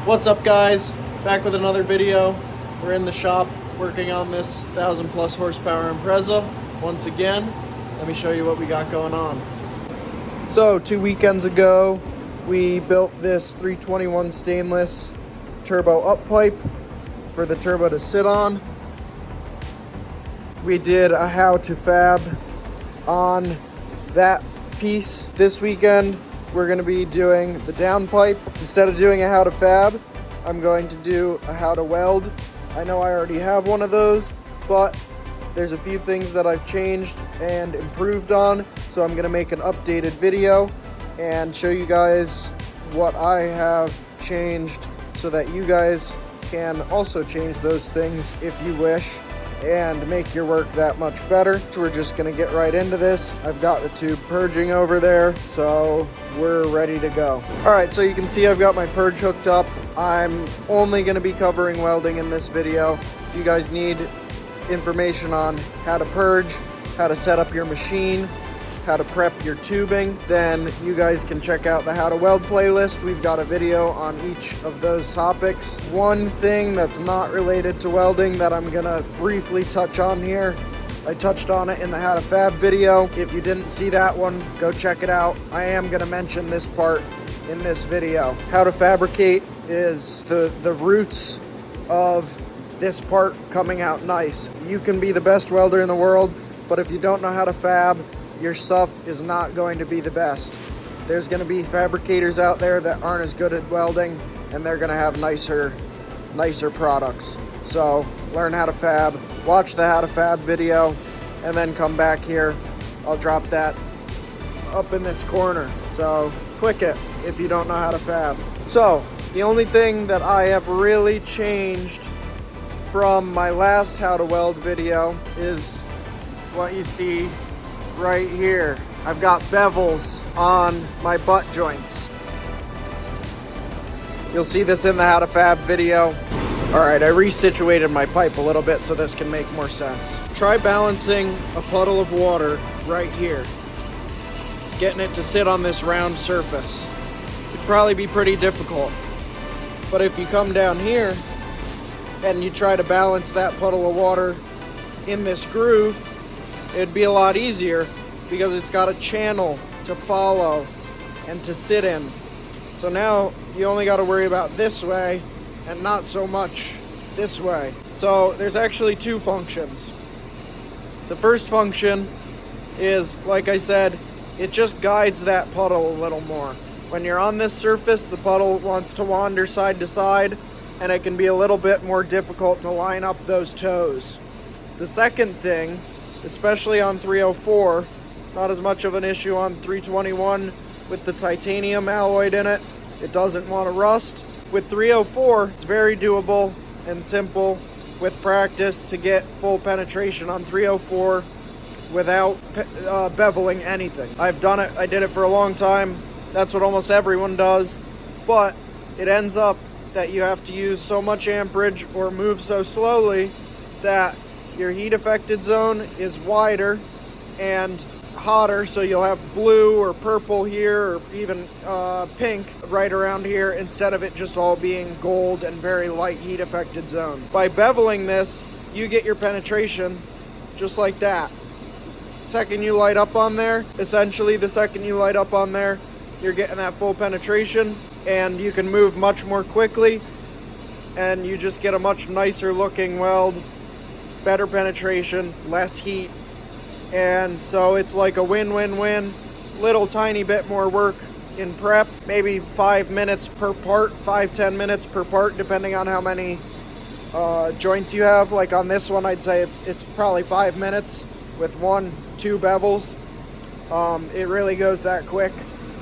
What's up, guys? Back with another video. We're in the shop working on this 1,000+ horsepower Impreza once again. Let me show you what we got going on. So 2 weekends ago we built this 321 stainless turbo up pipe for the turbo to sit on. We did a how to fab on that piece. This weekend we're going to be doing the downpipe. Instead of doing a how to fab, I'm going to do a how to weld. I know I already have one of those, but there's a few things that I've changed and improved on, so I'm going to make an updated video and show you guys what I have changed so that you guys can also change those things if you wish and make your work that much better. So we're just gonna get right into this. I've got the tube purging over there, so we're ready to go. All right, so you can see I've got my purge hooked up. I'm only gonna be covering welding in this video. If you guys need information on how to purge, how to set up your machine, how to prep your tubing, then you guys can check out the How to Weld playlist. We've got a video on each of those topics. One thing that's not related to welding that I'm gonna briefly touch on here, I touched on it in the How to Fab video. If you didn't see that one, go check it out. I am gonna mention this part in this video. How to fabricate is the roots of this part coming out nice. You can be the best welder in the world, but if you don't know how to fab, your stuff is not going to be the best. There's going to be fabricators out there that aren't as good at welding, and they're going to have nicer products. So learn how to fab, watch the how to fab video, and then come back here. I'll drop that up in this corner, so click it if you don't know how to fab. So the only thing that I have really changed from my last how to weld video is what you see right here. I've got bevels on my butt joints. You'll see this in the how to fab video. All right, I resituated my pipe a little bit so this can make more sense. Try balancing a puddle of water right here, getting it to sit on this round surface. It'd probably be pretty difficult, but if you come down here and you try to balance that puddle of water in this groove, it'd be a lot easier because it's got a channel to follow and to sit in. So now you only got to worry about this way and not so much this way. So there's actually two functions. The first function is, like I said, it just guides that puddle a little more. When you're on this surface, the puddle wants to wander side to side, and it can be a little bit more difficult to line up those toes. The second thing, especially on 304, not as much of an issue on 321 with the titanium alloyed in it. It doesn't want to rust. With 304, it's very doable and simple with practice to get full penetration on 304 without beveling anything. I've done it. I did it for a long time. That's what almost everyone does. But it ends up that you have to use so much amperage or move so slowly that your heat affected zone is wider and hotter, so you'll have blue or purple here or even pink right around here instead of it just all being gold and very light heat affected zone. By beveling this, you get your penetration just like that. Second you light up on there, essentially the second you light up on there, you're getting that full penetration and you can move much more quickly and you just get a much nicer looking weld, better penetration, less heat. And so it's like a win-win-win. Little tiny bit more work in prep, maybe 5 minutes per part, 5-10 minutes per part, depending on how many joints you have. Like on this one, I'd say it's probably 5 minutes with 1-2 bevels. It really goes that quick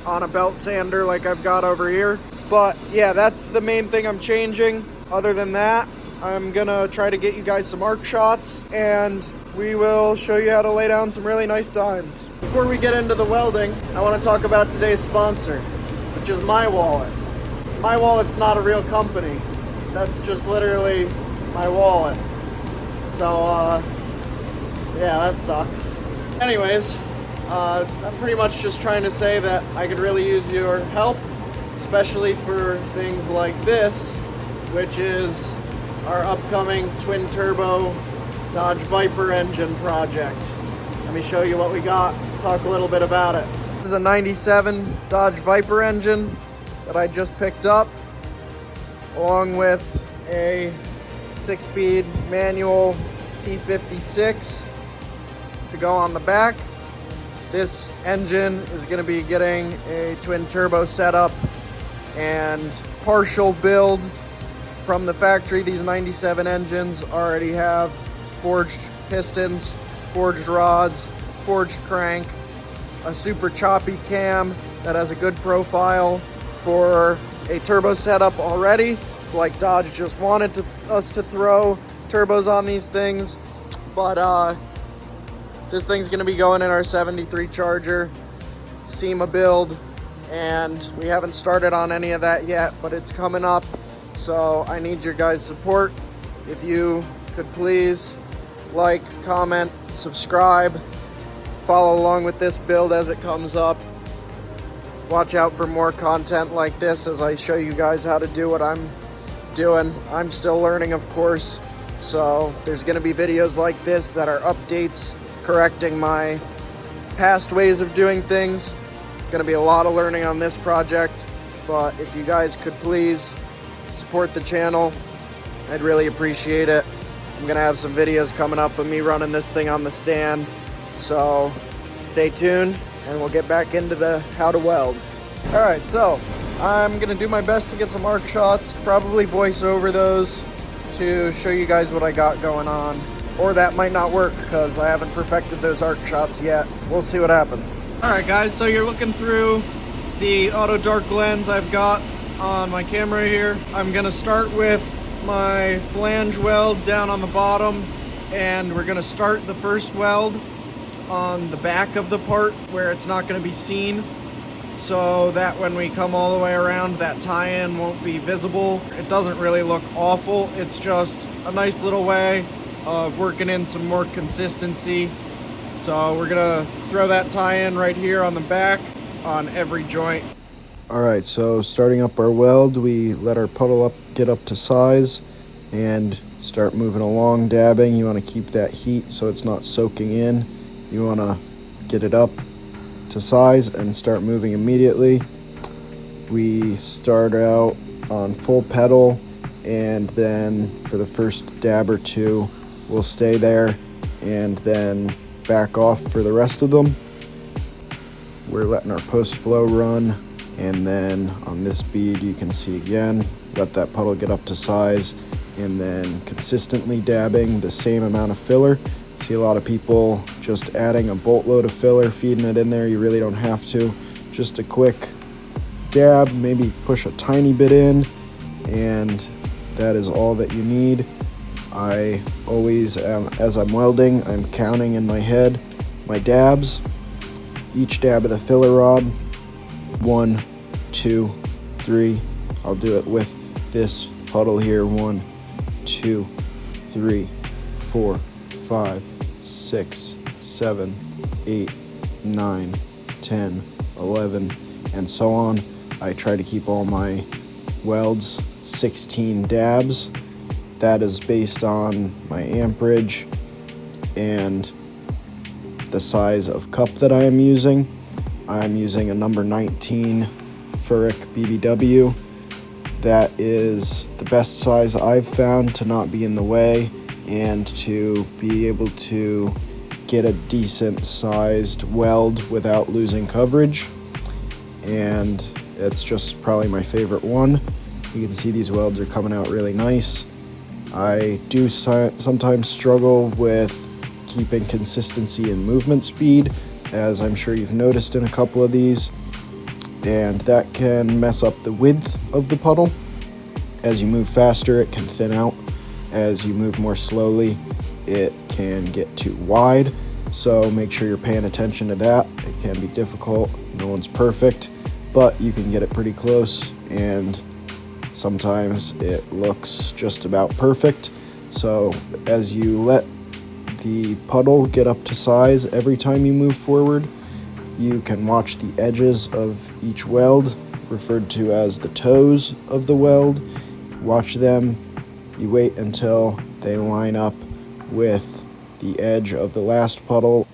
on a belt sander like I've got over here. But yeah, that's the main thing I'm changing. Other than that, I'm gonna try to get you guys some arc shots and we will show you how to lay down some really nice dimes. Before we get into the welding, I want to talk about today's sponsor, which is My Wallet. My Wallet's not a real company. That's just literally my wallet. So, yeah, that sucks. Anyways, I'm pretty much just trying to say that I could really use your help especially for things like this, which is our upcoming twin turbo Dodge Viper engine project. Let me show you what we got, talk a little bit about it. This is a 97 Dodge Viper engine that I just picked up, along with a 6-speed manual T56 to go on the back. This engine is going to be getting a twin turbo setup and partial build from the factory. These 97 engines already have forged pistons, forged rods, forged crank, a super choppy cam that has a good profile for a turbo setup already. It's like Dodge just wanted us to throw turbos on these things, but this thing's gonna be going in our 73 Charger SEMA build, and we haven't started on any of that yet, but it's coming up, so I need your guys' support. If you could please like, comment, subscribe, follow along with this build as it comes up. Watch out for more content like this as I show you guys how to do what I'm doing. I'm still learning, of course, so there's gonna be videos like this that are updates correcting my past ways of doing things. Gonna be a lot of learning on this project, but if you guys could please support the channel, I'd really appreciate it. I'm gonna have some videos coming up of me running this thing on the stand, so stay tuned and we'll get back into the how to weld. All right, so I'm gonna do my best to get some arc shots, probably voice over those to show you guys what I got going on. Or that might not work because I haven't perfected those arc shots yet. We'll see what happens. All right, guys, so you're looking through the auto dark lens I've got on my camera here. I'm gonna start with my flange weld down on the bottom, and we're gonna start the first weld on the back of the part where it's not gonna be seen, so that when we come all the way around, that tie-in won't be visible. It doesn't really look awful. It's just a nice little way of working in some more consistency. So we're gonna throw that tie-in right here on the back on every joint. All right, so starting up our weld, we let our puddle get up to size and start moving along, dabbing. You want to keep that heat so it's not soaking in. You want to get it up to size and start moving immediately. We start out on full pedal, and then for the first dab or two, we'll stay there and then back off for the rest of them. We're letting our post flow run, and then on this bead you can see again, let that puddle get up to size, and then consistently dabbing the same amount of filler. See a lot of people just adding a boatload of filler, feeding it in there. You really don't have to. Just a quick dab, maybe push a tiny bit in, and that is all that you need. I always, as I'm welding, I'm counting in my head my dabs. Each dab of the filler rod, 1, 2, 3. I'll do it with this puddle here. 1, 2, 3, 4, 5, 6, 7, 8, 9, 10, 11, and so on. I try to keep all my welds 16 dabs. That is based on my amperage and the size of cup that I am using. I'm using a number 19 Furic BBW. That is the best size I've found to not be in the way and to be able to get a decent sized weld without losing coverage. And it's just probably my favorite one. You can see these welds are coming out really nice. I do sometimes struggle with keeping consistency in movement speed, as I'm sure you've noticed in a couple of these, and that can mess up the width of the puddle. As you move faster, it can thin out. As you move more slowly, it can get too wide, so make sure you're paying attention to that. It can be difficult. No one's perfect, but you can get it pretty close, and sometimes it looks just about perfect. So as you let the puddle get up to size every time you move forward, you can watch the edges of each weld referred to as the toes of the weld. Watch them. You wait until they line up with the edge of the last puddle.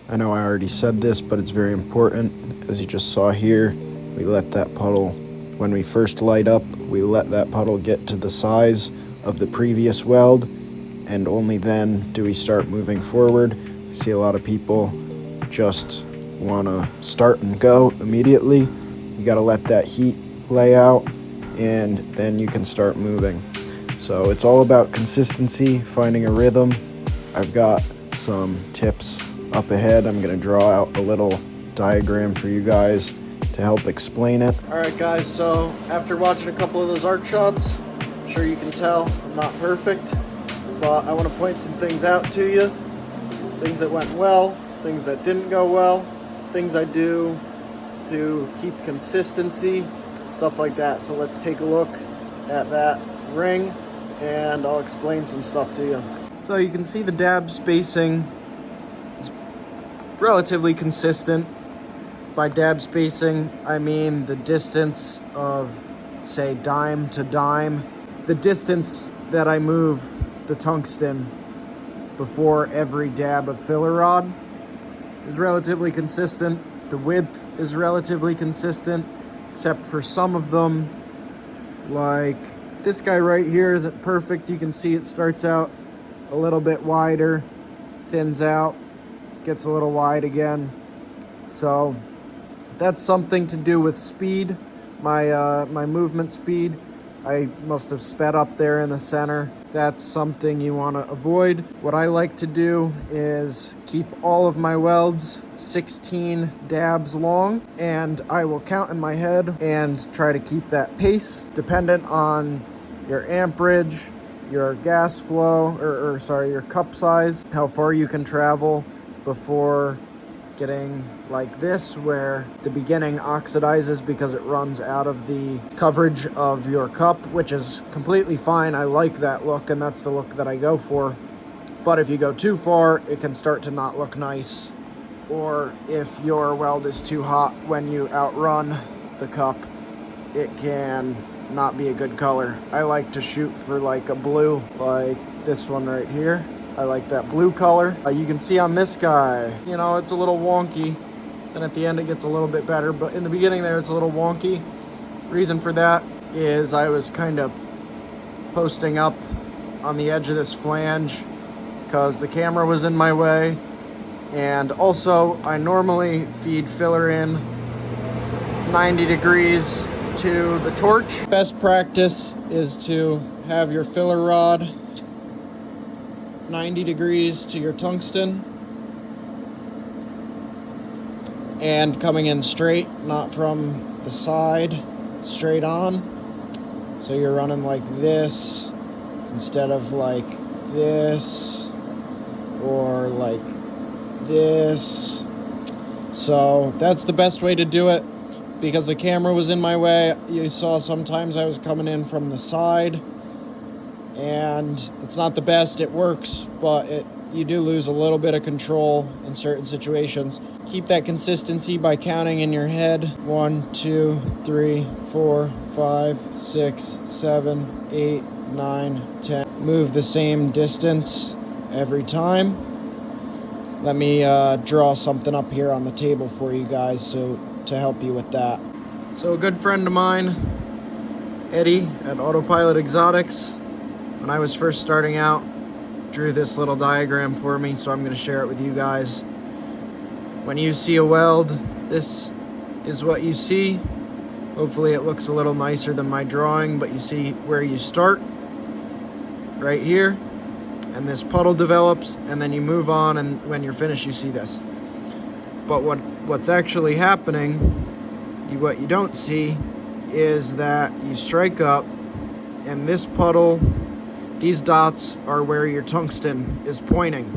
I know I already said this, but it's very important. As you just saw here, we let that puddle, when we first light up, we let that puddle get to the size of the previous weld, and only then do we start moving forward. I see a lot of people just want to start and go immediately. You got to let that heat lay out, and then you can start moving. So it's all about consistency, finding a rhythm. I've got some tips up ahead. I'm going to draw out a little diagram for you guys to help explain it. Alright guys, so after watching a couple of those art shots, I'm sure you can tell I'm not perfect, but I want to point some things out to you. Things that went well, things that didn't go well, things I do to keep consistency, stuff like that. So let's take a look at that ring and I'll explain some stuff to you. So you can see the dab spacing is relatively consistent. By dab spacing, I mean the distance of, say, dime to dime. The distance that I move the tungsten before every dab of filler rod is relatively consistent. The width is relatively consistent, except for some of them. Like this guy right here isn't perfect. You can see it starts out a little bit wider, thins out, gets a little wide again. So that's something to do with speed, my movement speed. I must have sped up there in the center. That's something you want to avoid. What I like to do is keep all of my welds 16 dabs long, and I will count in my head and try to keep that pace dependent on your amperage, your gas flow, your cup size, how far you can travel before getting like this, where the beginning oxidizes because it runs out of the coverage of your cup, which is completely fine. I like that look, and that's the look that I go for. But if you go too far, it can start to not look nice. Or if your weld is too hot when you outrun the cup, it can not be a good color. I like to shoot for like a blue, like this one right here. I like that blue color. You can see on this guy, you know, it's a little wonky. Then at the end it gets a little bit better, but in the beginning there it's a little wonky. Reason for that is I was kind of posting up on the edge of this flange because the camera was in my way. And also I normally feed filler in 90 degrees to the torch. Best practice is to have your filler rod 90 degrees to your tungsten and coming in straight, not from the side, straight on. So you're running like this instead of like this or like this. So that's the best way to do it because the camera was in my way. You saw sometimes I was coming in from the side, and it's not the best. It works, but you do lose a little bit of control in certain situations. Keep that consistency by counting in your head. 1, 2, 3, 4, 5, 6, 7, 8, 9, 10. Move the same distance every time. Let me draw something up here on the table for you guys to help you with that. So a good friend of mine, Eddie at Autopilot Exotics, when I was first starting out, drew this little diagram for me, so I'm going to share it with you guys. When you see a weld, this is what you see. Hopefully it looks a little nicer than my drawing, but you see where you start, right here, and this puddle develops, and then you move on, and when you're finished you see this. But what's actually happening, what you don't see, is that you strike up, and this puddle, these dots are where your tungsten is pointing.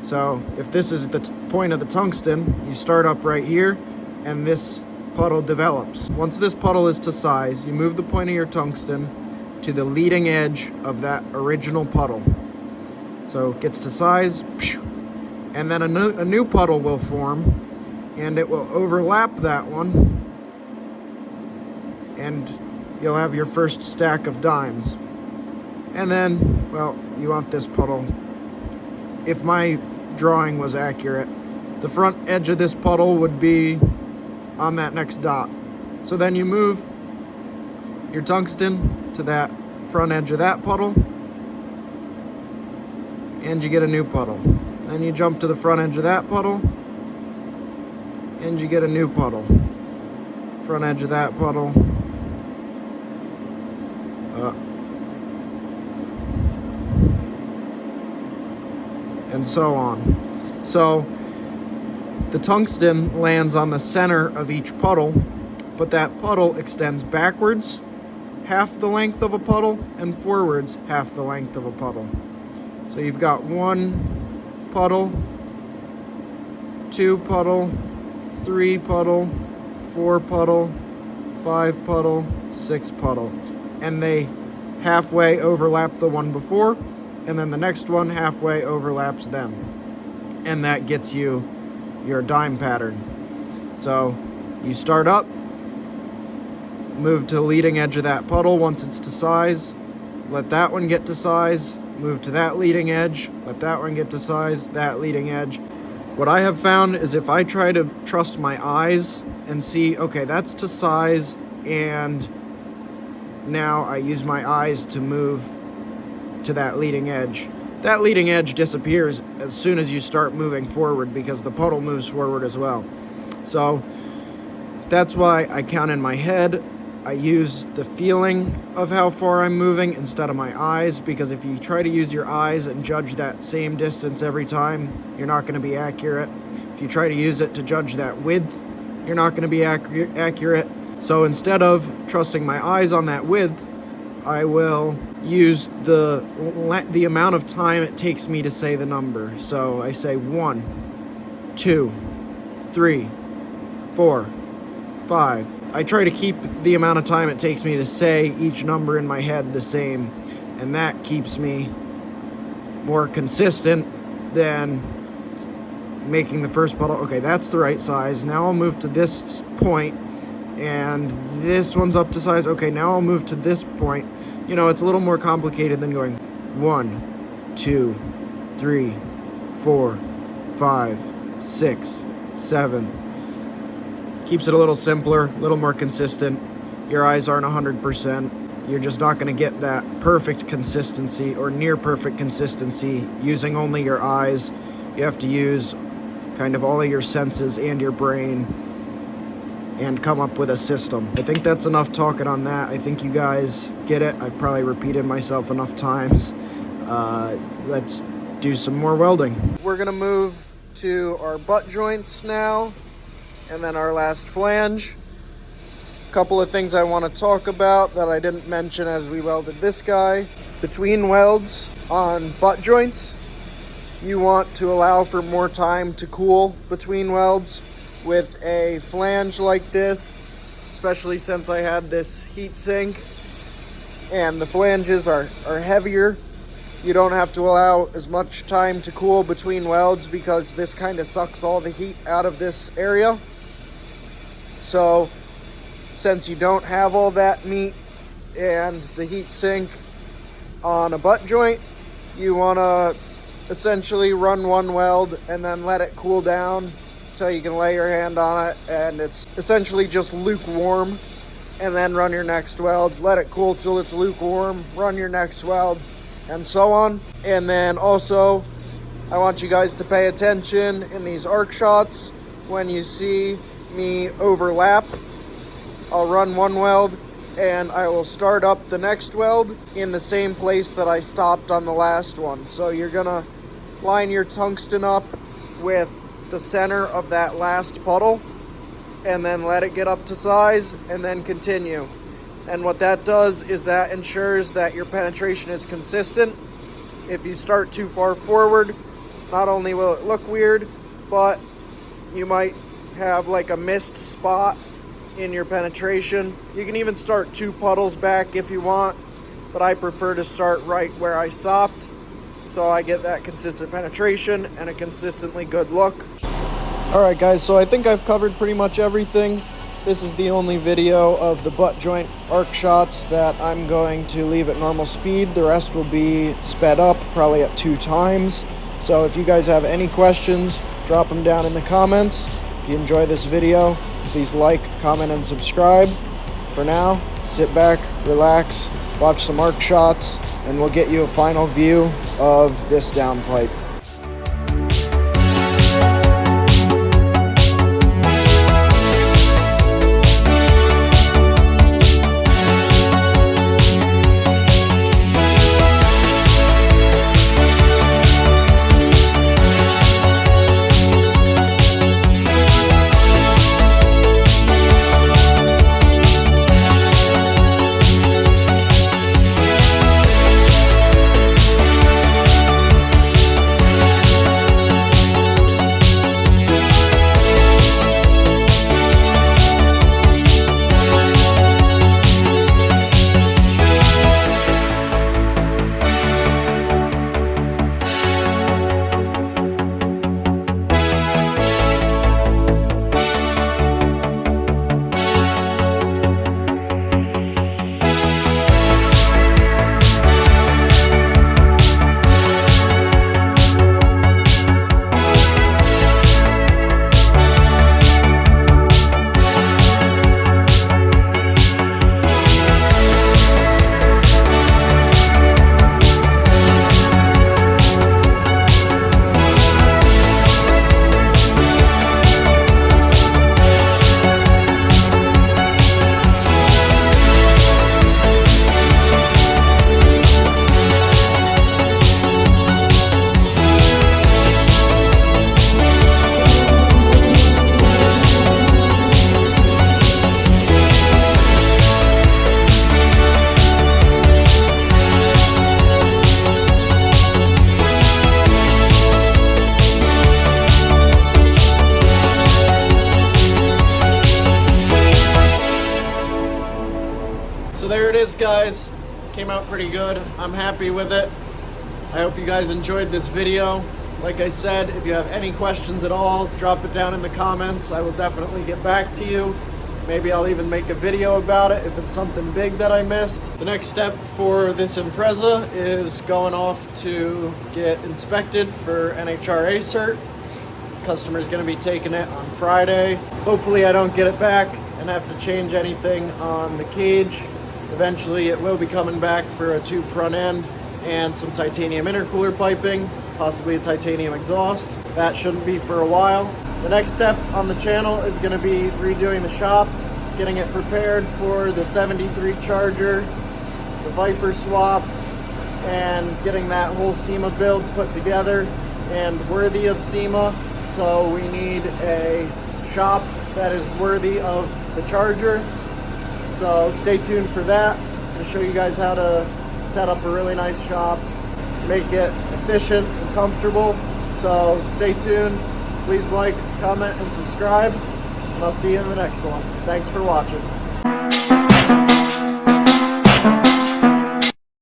So if this is the point of the tungsten, you start up right here, and this puddle develops. Once this puddle is to size, you move the point of your tungsten to the leading edge of that original puddle. So it gets to size, and then a new puddle will form, and it will overlap that one, and you'll have your first stack of dimes. And then, well, you want this puddle. If my drawing was accurate, the front edge of this puddle would be on that next dot. So then you move your tungsten to that front edge of that puddle, and you get a new puddle. Then you jump to the front edge of that puddle, and you get a new puddle. Front edge of that puddle. And so on. So the tungsten lands on the center of each puddle, but that puddle extends backwards half the length of a puddle and forwards half the length of a puddle. So you've got 1 puddle, 2 puddle, 3 puddle, 4 puddle, 5 puddle, 6 puddle. And they halfway overlap the one before, and then the next one halfway overlaps them. And that gets you your dime pattern. So you start up, move to the leading edge of that puddle once it's to size, let that one get to size, move to that leading edge, let that one get to size, that leading edge. What I have found is if I try to trust my eyes and see, okay, that's to size, and now I use my eyes to move to that leading edge. That leading edge disappears as soon as you start moving forward because the puddle moves forward as well. So that's why I count in my head. I use the feeling of how far I'm moving instead of my eyes, because if you try to use your eyes and judge that same distance every time, you're not going to be accurate. If you try to use it to judge that width, you're not going to be accurate. So instead of trusting my eyes on that width, I will use the amount of time it takes me to say the number. So I say 1, 2, 3, 4, 5. I try to keep the amount of time it takes me to say each number in my head the same, and that keeps me more consistent than making the first puddle. Okay, that's the right size. Now I'll move to this point, and this one's up to size. Okay, now I'll move to this point. You know, it's a little more complicated than going 1, 2, 3, 4, 5, 6, 7. Keeps it a little simpler, a little more consistent. Your eyes aren't 100%. You're just not going to get that perfect consistency or near perfect consistency using only your eyes. You have to use kind of all of your senses and your brain and come up with a system. I think that's enough talking on that. I think you guys get it. I've probably repeated myself enough times. Let's do some more welding. We're going to move to our butt joints now, and then our last flange. A couple of things I want to talk about that I didn't mention as we welded this guy. Between welds on butt joints, you want to allow for more time to cool between welds. With a flange like this, especially since I had this heat sink and the flanges are heavier, you don't have to allow as much time to cool between welds because this kind of sucks all the heat out of this area. So since you don't have all that meat and the heat sink on a butt joint, you want to essentially run one weld and then let it cool down until you can lay your hand on it and it's essentially just lukewarm, and then run your next weld, let it cool till it's lukewarm, run your next weld, and so on. And then also I want you guys to pay attention in these arc shots. When you see me overlap, I'll run one weld and I will start up the next weld in the same place that I stopped on the last one. So you're gonna line your tungsten up with the center of that last puddle and then let it get up to size and then continue. And what that does is that ensures that your penetration is consistent. If you start too far forward, not only will it look weird, but you might have like a missed spot in your penetration. You can even start 2 puddles back if you want, but I prefer to start right where I stopped so I get that consistent penetration and a consistently good look. Alright guys, so I think I've covered pretty much everything. This is the only video of the butt joint arc shots that I'm going to leave at normal speed. The rest will be sped up, probably at 2 times. So if you guys have any questions, drop them down in the comments. If you enjoy this video, please like, comment, and subscribe. For now, sit back, relax, watch some arc shots, and we'll get you a final view of this downpipe. So there it is, guys. Came out pretty good. I'm happy with it. I hope you guys enjoyed this video. Like I said, if you have any questions at all, drop it down in the comments. I will definitely get back to you. Maybe I'll even make a video about it if it's something big that I missed. The next step for this Impreza is going off to get inspected for NHRA cert. Customer's gonna be taking it on Friday. Hopefully I don't get it back and have to change anything on the cage. Eventually it will be coming back for a tube front end and some titanium intercooler piping, possibly a titanium exhaust. That shouldn't be for a while. The next step on the channel is going to be redoing the shop, getting it prepared for the 73 Charger, the Viper swap, and getting that whole SEMA build put together and worthy of SEMA. So we need a shop that is worthy of the Charger. So stay tuned for that. I'm going to show you guys how to set up a really nice shop, make it efficient and comfortable. So stay tuned. Please like, comment, and subscribe. And I'll see you in the next one. Thanks for watching.